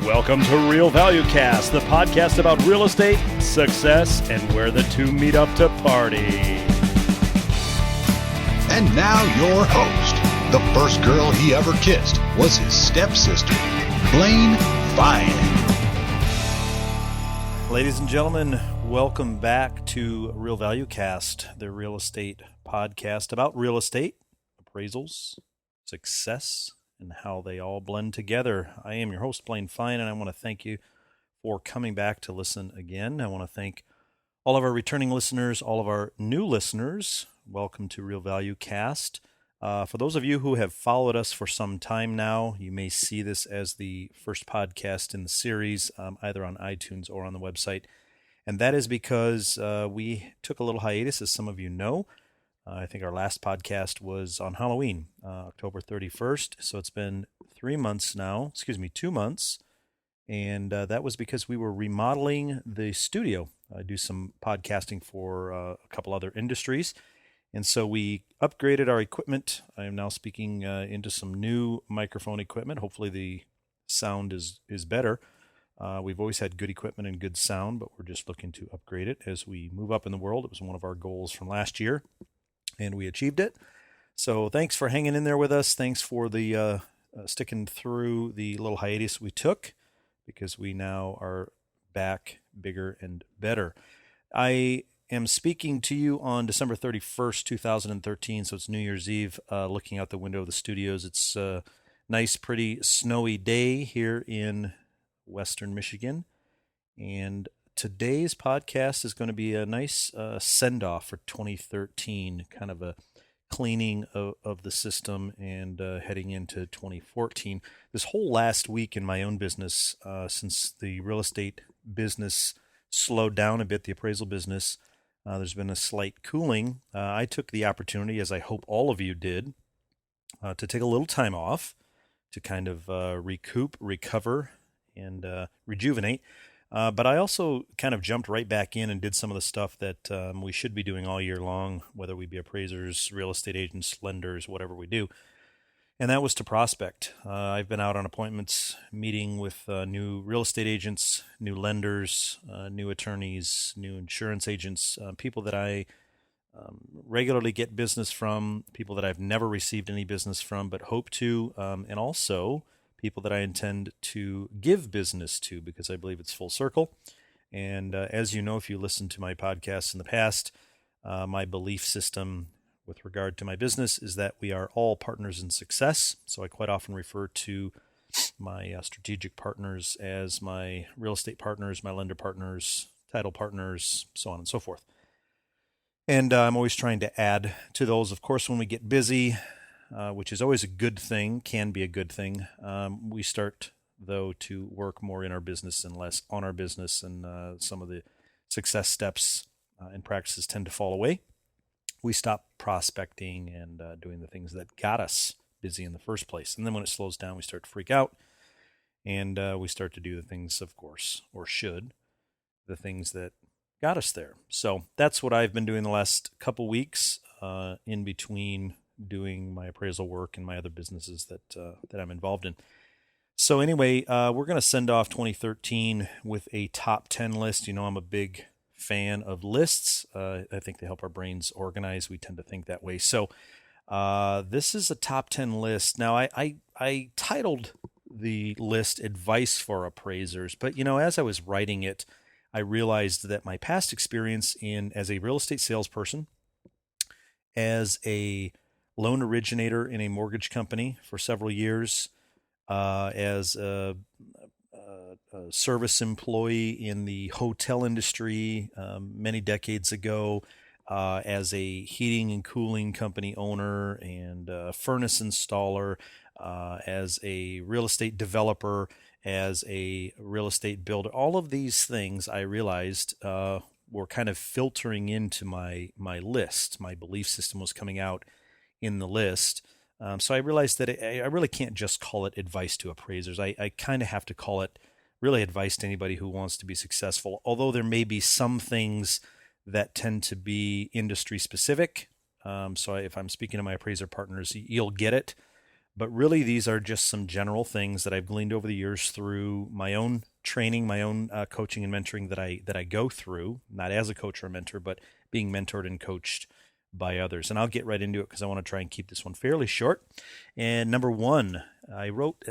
Welcome to Real Value Cast, the podcast about real estate, success, and where the two meet up to party. And now your host. The first girl he ever kissed was his stepsister, Blaine Feyen. Ladies and gentlemen, welcome back to Real Value Cast, the real estate podcast about real estate, appraisals, success, and how they all blend together. I am your host, Blaine Feyen, and I want to thank you for coming back to listen again. I want to thank all of our returning listeners, all of our new listeners. Welcome to Real Value Cast. For those of you who have followed us for some time now, you may see this as the first podcast in the series, either on iTunes or on the website. And that is because we took a little hiatus, as some of you know. I think our last podcast was on Halloween, October 31st. So it's been 2 months. And that was because we were remodeling the studio. I do some podcasting for a couple other industries. And so we upgraded our equipment. I am now speaking into some new microphone equipment. Hopefully the sound is better. We've always had good equipment and good sound, but we're just looking to upgrade it as we move up in the world. It was one of our goals from last year, and we achieved it. So thanks for hanging in there with us. Thanks for the sticking through the little hiatus we took, because we now are back bigger and better. I am speaking to you on December 31st, 2013, so it's New Year's Eve, looking out the window of the studios. It's a nice, pretty snowy day here in Western Michigan, and today's podcast is going to be a nice send-off for 2013, kind of a cleaning of the system and heading into 2014. This whole last week in my own business, since the real estate business slowed down a bit, the appraisal business, there's been a slight cooling. I took the opportunity, as I hope all of you did, to take a little time off to kind of recoup, recover, and rejuvenate. But I also kind of jumped right back in and did some of the stuff that we should be doing all year long, whether we be appraisers, real estate agents, lenders, whatever we do. And that was to prospect. I've been out on appointments, meeting with new real estate agents, new lenders, new attorneys, new insurance agents, people that I regularly get business from, people that I've never received any business from but hope to, and also people that I intend to give business to, because I believe it's full circle. And as you know, if you listened to my podcasts in the past, my belief system with regard to my business is that we are all partners in success. So I quite often refer to my strategic partners as my real estate partners, my lender partners, title partners, so on and so forth. And I'm always trying to add to those. Of course, when we get busy, which is always a good thing, can be a good thing, we start, though, to work more in our business and less on our business, and some of the success steps and practices tend to fall away. We stop prospecting and doing the things that got us busy in the first place. And then when it slows down, we start to freak out, and we start to do the things, of course, or should, the things that got us there. So that's what I've been doing the last couple weeks in between doing my appraisal work and my other businesses that I'm involved in. So anyway, we're going to send off 2013 with a top 10 list. You know, I'm a big fan of lists. I think they help our brains organize. We tend to think that way. So this is a top 10 list. Now, I titled the list Advice for Appraisers, but, you know, as I was writing it, I realized that my past experience as a real estate salesperson, as a loan originator in a mortgage company for several years, as a service employee in the hotel industry many decades ago, as a heating and cooling company owner and furnace installer, as a real estate developer, as a real estate builder. All of these things I realized were kind of filtering into my list. My belief system was coming out in the list. So I realized that I really can't just call it advice to appraisers. I kind of have to call it really advice to anybody who wants to be successful, although there may be some things that tend to be industry specific. So if I'm speaking to my appraiser partners, you'll get it. But really, these are just some general things that I've gleaned over the years through my own training, my own coaching and mentoring that I go through, not as a coach or a mentor, but being mentored and coached by others. And I'll get right into it because I want to try and keep this one fairly short. And number one, I wrote,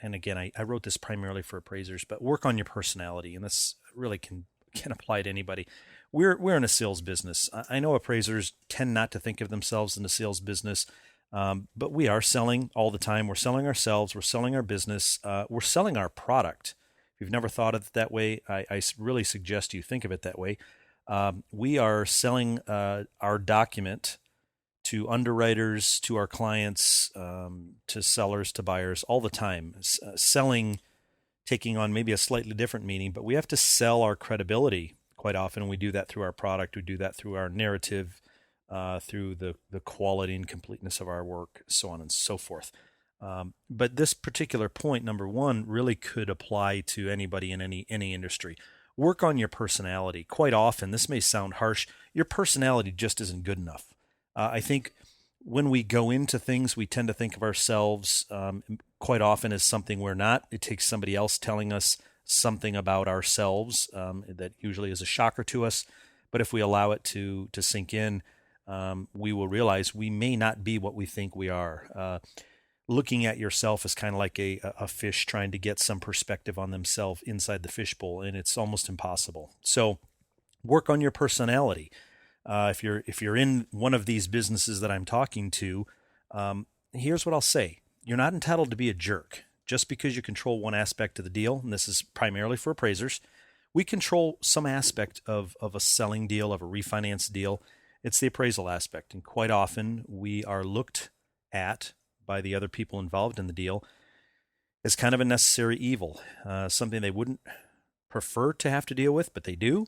and again, I wrote this primarily for appraisers, but work on your personality. And this really can apply to anybody. We're in a sales business. I know appraisers tend not to think of themselves in the sales business, but we are selling all the time. We're selling ourselves. We're selling our business. We're selling our product. If you've never thought of it that way, I really suggest you think of it that way. We are selling our document to underwriters, to our clients, to sellers, to buyers all the time. Selling, taking on maybe a slightly different meaning, but we have to sell our credibility quite often. We do that through our product. We do that through our narrative, through the quality and completeness of our work, so on and so forth. But this particular point, number one, really could apply to anybody in any industry. Work on your personality. Quite often, this may sound harsh, your personality just isn't good enough. I think when we go into things, we tend to think of ourselves quite often as something we're not. It takes somebody else telling us something about ourselves that usually is a shocker to us. But if we allow it to sink in, we will realize we may not be what we think we are. Looking at yourself is kind of like a fish trying to get some perspective on themselves inside the fishbowl, and it's almost impossible. So work on your personality. If you're in one of these businesses that I'm talking to, here's what I'll say. You're not entitled to be a jerk. Just because you control one aspect of the deal, and this is primarily for appraisers, we control some aspect of a selling deal, of a refinance deal. It's the appraisal aspect, and quite often we are looked at by the other people involved in the deal as kind of a necessary evil, something they wouldn't prefer to have to deal with, but they do.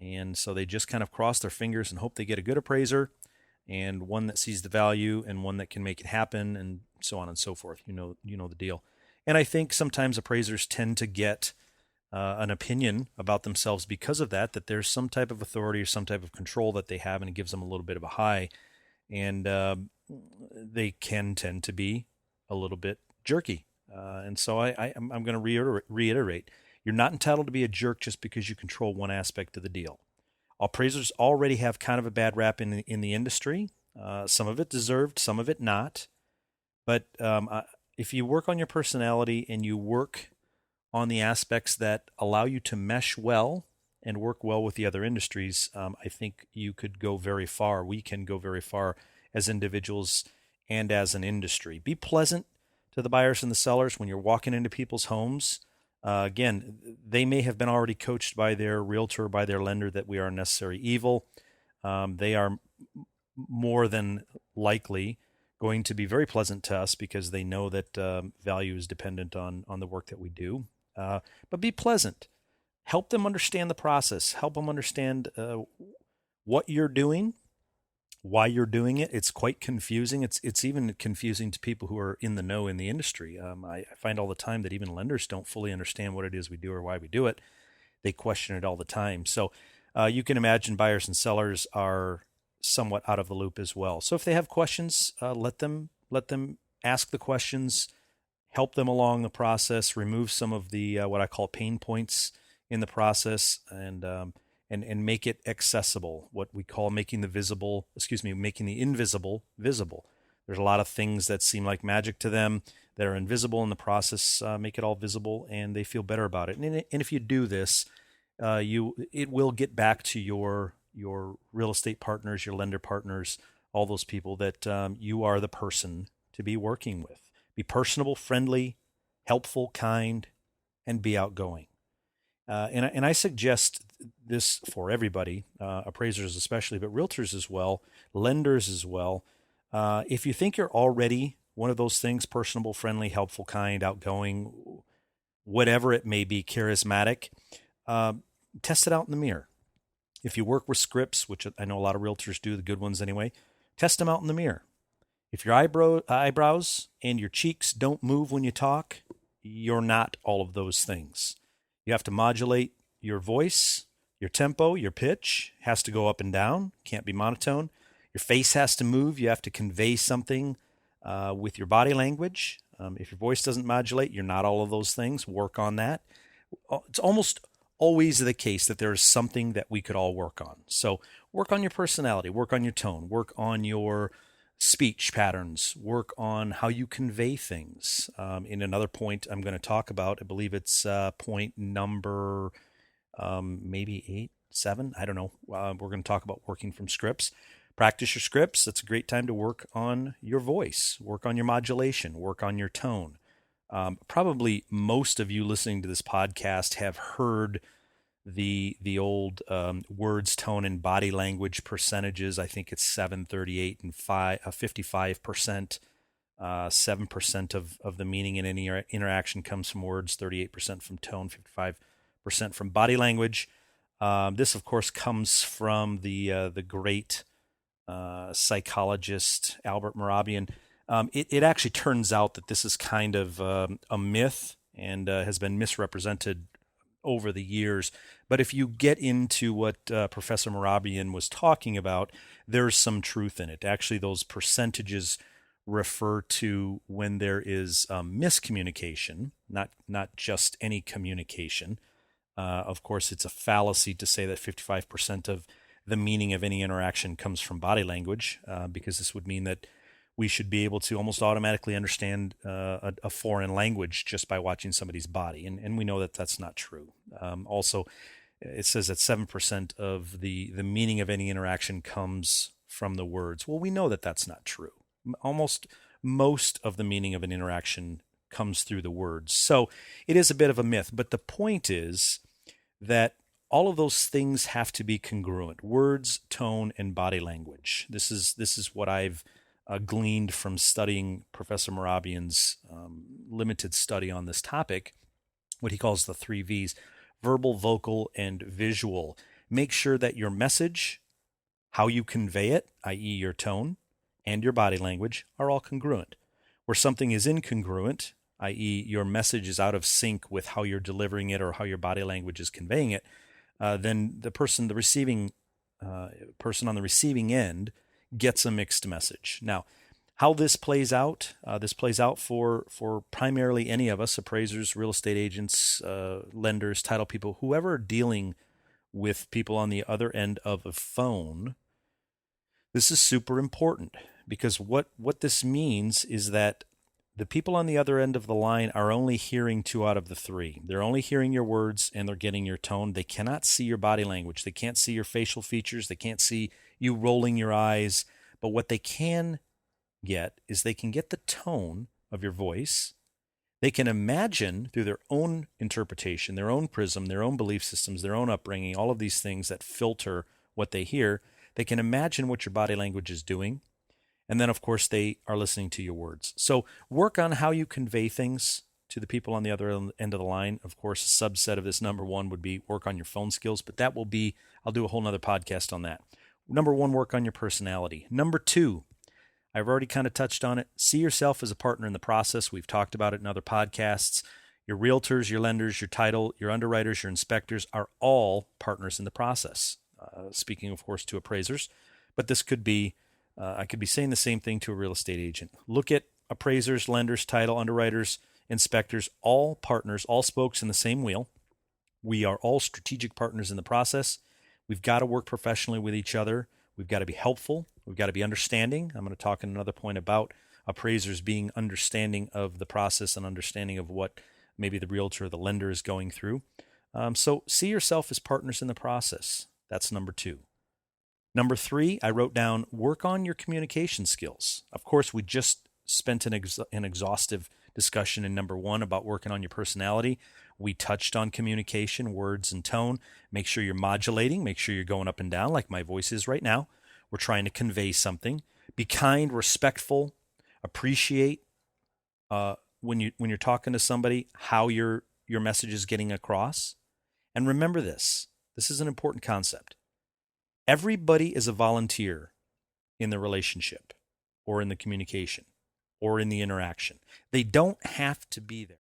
And so they just kind of cross their fingers and hope they get a good appraiser and one that sees the value and one that can make it happen and so on and so forth. You know the deal. And I think sometimes appraisers tend to get an opinion about themselves because of that there's some type of authority or some type of control that they have, and it gives them a little bit of a high. And they can tend to be a little bit jerky. And so I'm going to reiterate, you're not entitled to be a jerk just because you control one aspect of the deal. Appraisers already have kind of a bad rap in the industry. Some of it deserved, some of it not. But if you work on your personality and you work on the aspects that allow you to mesh well and work well with the other industries, I think you could go very far. We can go very far as individuals and as an industry. Be pleasant to the buyers and the sellers when you're walking into people's homes. Again, they may have been already coached by their realtor, by their lender, that we are necessary evil. They are more than likely going to be very pleasant to us because they know that value is dependent on the work that we do. But be pleasant. Help them understand the process. Help them understand what you're doing, why you're doing it. It's quite confusing. It's even confusing to people who are in the know in the industry. I find all the time that even lenders don't fully understand what it is we do or why we do it. They question it all the time. So you can imagine buyers and sellers are somewhat out of the loop as well. So if they have questions, let them ask the questions, help them along the process, remove some of the what I call pain points in the process, and make it accessible, what we call making the invisible visible. There's a lot of things that seem like magic to them that are invisible in the process. Make it all visible, and they feel better about it. And if you do this, it will get back to your real estate partners, your lender partners, all those people that you are the person to be working with. Be personable, friendly, helpful, kind, and be outgoing. And I suggest this for everybody, appraisers especially, but realtors as well, lenders as well. If you think you're already one of those things, personable, friendly, helpful, kind, outgoing, whatever it may be, charismatic, test it out in the mirror. If you work with scripts, which I know a lot of realtors do, the good ones anyway, test them out in the mirror. If your eyebrows and your cheeks don't move when you talk, you're not all of those things. You have to modulate your voice, your tempo, your pitch has to go up and down, can't be monotone. Your face has to move. You have to convey something with your body language. If your voice doesn't modulate, you're not all of those things. Work on that. It's almost always the case that there is something that we could all work on. So work on your personality, work on your tone, work on your speech patterns, work on how you convey things. In another point I'm going to talk about, I believe it's point number maybe 8, 7, I don't know. We're going to talk about working from scripts. Practice your scripts. It's a great time to work on your voice, work on your modulation, work on your tone. Probably most of you listening to this podcast have heard the old words, tone, and body language percentages. I think it's 738 and 55%. 7% of the meaning in any interaction comes from words, 38% from tone, 55% from body language. This, of course, comes from the great psychologist Albert Mehrabian. It actually turns out that this is kind of a myth and has been misrepresented over the years. But if you get into what Professor Mehrabian was talking about, there's some truth in it. Actually, those percentages refer to when there is miscommunication, not just any communication. Of course, it's a fallacy to say that 55% of the meaning of any interaction comes from body language, because this would mean that we should be able to almost automatically understand a foreign language just by watching somebody's body. And we know that that's not true. Also, it says that 7% of the meaning of any interaction comes from the words. Well, we know that that's not true. Almost most of the meaning of an interaction comes through the words. So it is a bit of a myth. But the point is that all of those things have to be congruent: words, tone, and body language. This is what I've gleaned from studying Professor Mehrabian's limited study on this topic, what he calls the 3 V's: verbal, vocal, and visual. Make sure that your message, how you convey it, i.e. your tone, and your body language are all congruent. Where something is incongruent, i.e. your message is out of sync with how you're delivering it or how your body language is conveying it, then the person on the receiving end gets a mixed message. Now, how this plays out for primarily any of us, appraisers, real estate agents, lenders, title people, whoever are dealing with people on the other end of a phone. This is super important, because what this means is that the people on the other end of the line are only hearing 2 out of the 3. They're only hearing your words and they're getting your tone. They cannot see your body language. They can't see your facial features. They can't see you rolling your eyes. But what they can get is they can get the tone of your voice. They can imagine through their own interpretation, their own prism, their own belief systems, their own upbringing, all of these things that filter what they hear. They can imagine what your body language is doing. And then, of course, they are listening to your words. So work on how you convey things to the people on the other end of the line. Of course, a subset of this number 1 would be work on your phone skills, but that will be, I'll do a whole nother podcast on that. Number 1, work on your personality. Number 2, I've already kind of touched on it. See yourself as a partner in the process. We've talked about it in other podcasts. Your realtors, your lenders, your title, your underwriters, your inspectors are all partners in the process. Speaking, of course, to appraisers, but this could be, I could be saying the same thing to a real estate agent. Look at appraisers, lenders, title, underwriters, inspectors, all partners, all spokes in the same wheel. We are all strategic partners in the process. We've got to work professionally with each other. We've got to be helpful. We've got to be understanding. I'm going to talk in another point about appraisers being understanding of the process and understanding of what maybe the realtor or the lender is going through. So see yourself as partners in the process. That's number 2. Number 3, I wrote down, work on your communication skills. Of course, we just spent an exhaustive discussion in number 1 about working on your personality. We touched on communication, words, and tone. Make sure you're modulating. Make sure you're going up and down like my voice is right now. We're trying to convey something. Be kind, respectful, appreciate when you're talking to somebody how your message is getting across. And remember this. This is an important concept. Everybody is a volunteer in the relationship or in the communication or in the interaction. They don't have to be there.